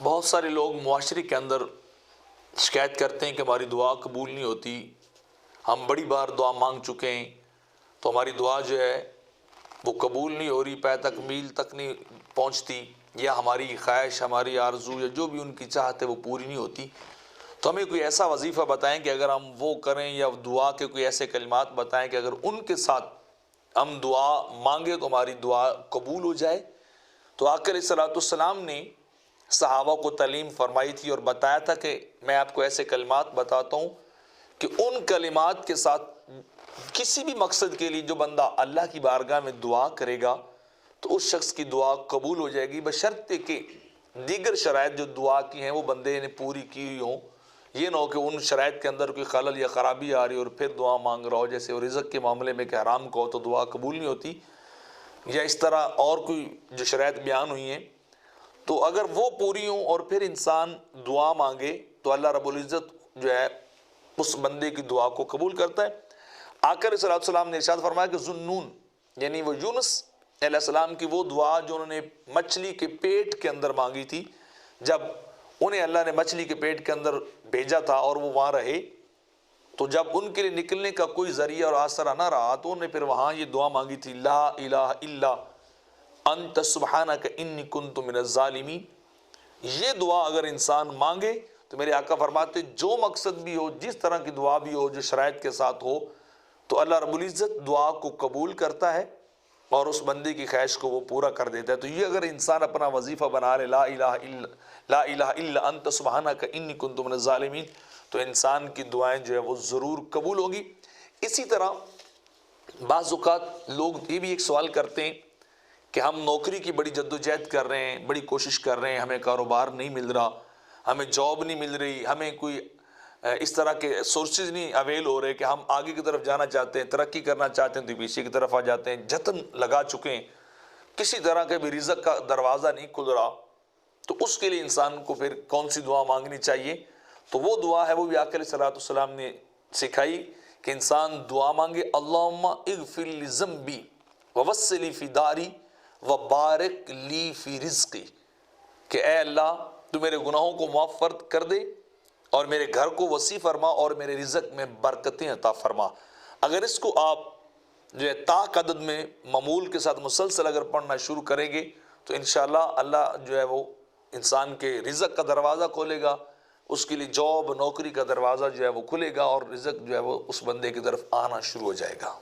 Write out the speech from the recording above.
بہت سارے لوگ معاشرے کے اندر شکایت کرتے ہیں کہ ہماری دعا قبول نہیں ہوتی، ہم بڑی بار دعا مانگ چکے ہیں تو ہماری دعا جو ہے وہ قبول نہیں ہو رہی، پے تکمیل تک نہیں پہنچتی، یا ہماری خواہش، ہماری آرزو یا جو بھی ان کی چاہت ہے وہ پوری نہیں ہوتی۔ تو ہمیں کوئی ایسا وظیفہ بتائیں کہ اگر ہم وہ کریں، یا دعا کے کوئی ایسے کلمات بتائیں کہ اگر ان کے ساتھ ہم دعا مانگے تو ہماری دعا قبول ہو جائے۔ تو آقا علیہ الصلوۃ والسلام نے صحابہ کو تعلیم فرمائی تھی اور بتایا تھا کہ میں آپ کو ایسے کلمات بتاتا ہوں کہ ان کلمات کے ساتھ کسی بھی مقصد کے لیے جو بندہ اللہ کی بارگاہ میں دعا کرے گا تو اس شخص کی دعا قبول ہو جائے گی، بشرطے کہ دیگر شرائط جو دعا کی ہیں وہ بندے نے پوری کی ہوئی ہوں۔ یہ نہ ہو کہ ان شرائط کے اندر کوئی خلل یا خرابی آ رہی اور پھر دعا مانگ رہا ہو، جیسے رزق کے معاملے میں کہ حرام کو تو دعا قبول نہیں ہوتی، یا اس طرح اور کوئی جو شرائط بیان ہوئی ہیں۔ تو اگر وہ پوری ہوں اور پھر انسان دعا مانگے تو اللہ رب العزت جو ہے اس بندے کی دعا کو قبول کرتا ہے۔ آقا علیہ الصلوۃ والسلام نے ارشاد فرمایا کہ ذُنُّون، یعنی وہ یونس علیہ السلام کی وہ دعا جو انہوں نے مچھلی کے پیٹ کے اندر مانگی تھی، جب انہیں اللہ نے مچھلی کے پیٹ کے اندر بھیجا تھا اور وہ وہاں رہے، تو جب ان کے لیے نکلنے کا کوئی ذریعہ اور آسرا نہ رہا تو انہوں نے پھر وہاں یہ دعا مانگی تھی، لا الہ الا انت سبحانک انی کنت من الظالمین۔ یہ دعا اگر انسان مانگے تو میرے آقا فرماتے جو مقصد بھی ہو، جس طرح کی دعا بھی ہو، جو شرائط کے ساتھ ہو، تو اللہ رب العزت دعا کو قبول کرتا ہے اور اس بندے کی خواہش کو وہ پورا کر دیتا ہے۔ تو یہ اگر انسان اپنا وظیفہ بنا لے، لا الہ الا انت سبحانک انی کنت من الظالمین، تو انسان کی دعائیں جو ہے وہ ضرور قبول ہوگی۔ اسی طرح بعض اوقات لوگ یہ بھی ایک سوال کرتے ہیں کہ ہم نوکری کی بڑی جدوجہد کر رہے ہیں، بڑی کوشش کر رہے ہیں، ہمیں کاروبار نہیں مل رہا، ہمیں جاب نہیں مل رہی، ہمیں کوئی اس طرح کے سورسز نہیں اویل ہو رہے کہ ہم آگے کی طرف جانا چاہتے ہیں، ترقی کرنا چاہتے ہیں تو پیچھے کی طرف آ جاتے ہیں، جتن لگا چکے ہیں، کسی طرح کے بھی رزق کا دروازہ نہیں کھل رہا۔ تو اس کے لیے انسان کو پھر کون سی دعا مانگنی چاہیے؟ تو وہ دعا ہے، وہ بھی آقا علیہ الصلوۃ والسلام نے سکھائی کہ انسان دعا مانگے، اللہم اغفر لی ذنبی ووسع لی فی داری وبارک لی فی رزقی، کہ اے اللہ تو میرے گناہوں کو معاف کر دے اور میرے گھر کو وسیع فرما اور میرے رزق میں برکتیں عطا فرما۔ اگر اس کو آپ جو ہے طاق عدد میں معمول کے ساتھ مسلسل اگر پڑھنا شروع کریں گے تو انشاءاللہ اللہ جو ہے وہ انسان کے رزق کا دروازہ کھولے گا، اس کے لیے جاب نوکری کا دروازہ جو ہے وہ کھلے گا اور رزق جو ہے وہ اس بندے کی طرف آنا شروع ہو جائے گا۔